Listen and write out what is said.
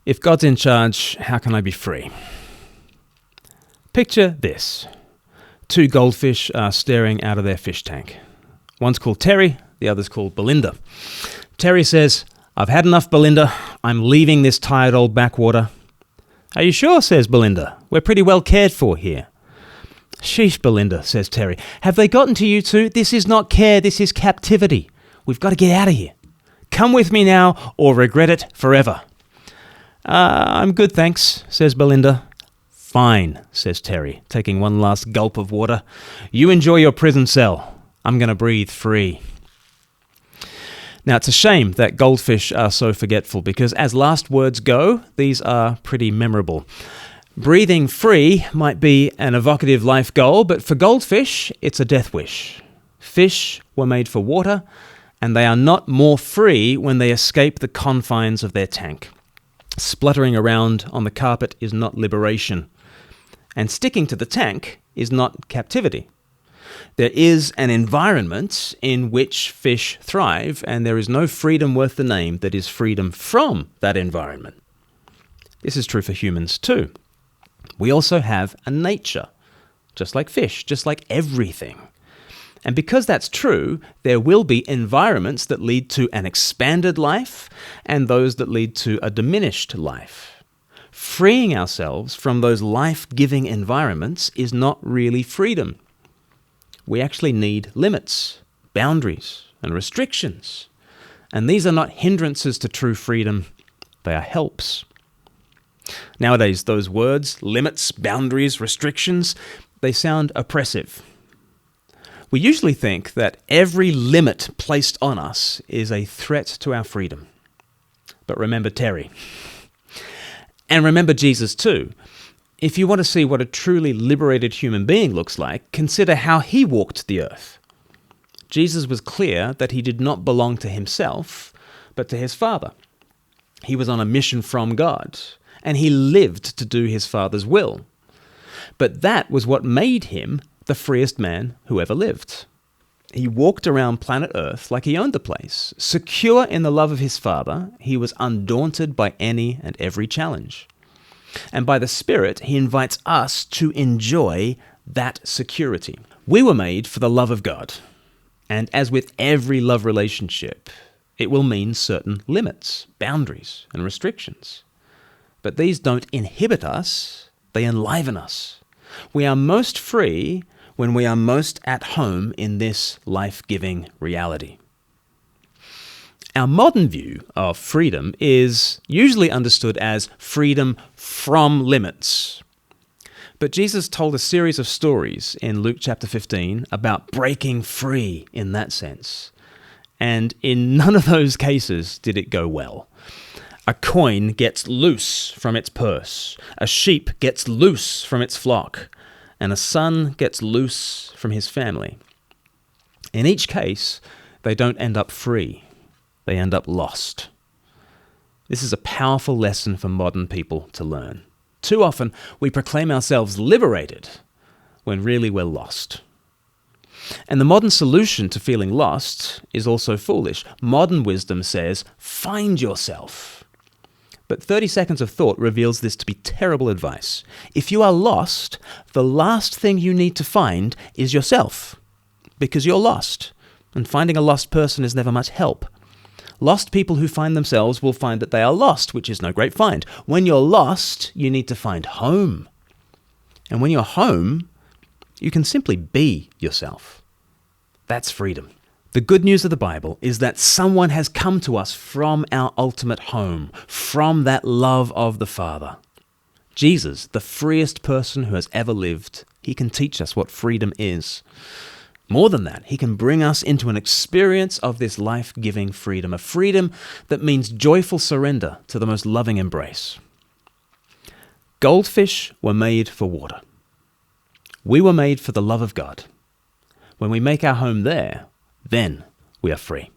If God's in charge, how can I be free? Picture this. Two goldfish are staring out of their fish tank. One's called Terry, the other's called Belinda. Terry says, "I've had enough, Belinda. I'm leaving this tired old backwater." "Are you sure?" says Belinda. "We're pretty well cared for here." "Sheesh, Belinda," says Terry. "Have they gotten to you two? This is not care, this is captivity. We've got to get out of here. Come with me now or regret it forever." I'm good, thanks," says Belinda. "Fine," says Terry, taking one last gulp of water. "You enjoy your prison cell. I'm going to breathe free." Now, it's a shame that goldfish are so forgetful because as last words go, these are pretty memorable. Breathing free might be an evocative life goal, but for goldfish, it's a death wish. Fish were made for water, and they are not more free when they escape the confines of their tank. Spluttering around on the carpet is not liberation, and sticking to the tank is not captivity. There is an environment in which fish thrive, and there is no freedom worth the name that is freedom from that environment. This is true for humans too. We also have a nature, just like fish, just like everything. And because that's true, there will be environments that lead to an expanded life and those that lead to a diminished life. Freeing ourselves from those life-giving environments is not really freedom. We actually need limits, boundaries, and restrictions. And these are not hindrances to true freedom, they are helps. Nowadays, those words, limits, boundaries, restrictions, they sound oppressive. We usually think that every limit placed on us is a threat to our freedom. But remember Terry. And remember Jesus too. If you want to see what a truly liberated human being looks like, consider how he walked the earth. Jesus was clear that he did not belong to himself, but to his Father. He was on a mission from God, and he lived to do his Father's will. But that was what made him the freest man who ever lived. He walked around planet Earth like he owned the place. Secure in the love of his Father, he was undaunted by any and every challenge. And by the Spirit, he invites us to enjoy that security. We were made for the love of God. And as with every love relationship, it will mean certain limits, boundaries, and restrictions. But these don't inhibit us, they enliven us. We are most free when we are most at home in this life-giving reality. Our modern view of freedom is usually understood as freedom from limits. But Jesus told a series of stories in Luke chapter 15 about breaking free in that sense. And in none of those cases did it go well. A coin gets loose from its purse. A sheep gets loose from its flock. And a son gets loose from his family. In each case, they don't end up free. They end up lost. This is a powerful lesson for modern people to learn. Too often, we proclaim ourselves liberated when really we're lost. And the modern solution to feeling lost is also foolish. Modern wisdom says, find yourself. But 30 seconds of thought reveals this to be terrible advice. If you are lost, the last thing you need to find is yourself, because you're lost, and finding a lost person is never much help. Lost people who find themselves will find that they are lost, which is no great find. When you're lost, you need to find home. And when you're home, you can simply be yourself. That's freedom. The good news of the Bible is that someone has come to us from our ultimate home, from that love of the Father. Jesus, the freest person who has ever lived, he can teach us what freedom is. More than that, he can bring us into an experience of this life-giving freedom, a freedom that means joyful surrender to the most loving embrace. Goldfish were made for water. We were made for the love of God. When we make our home there, then we are free.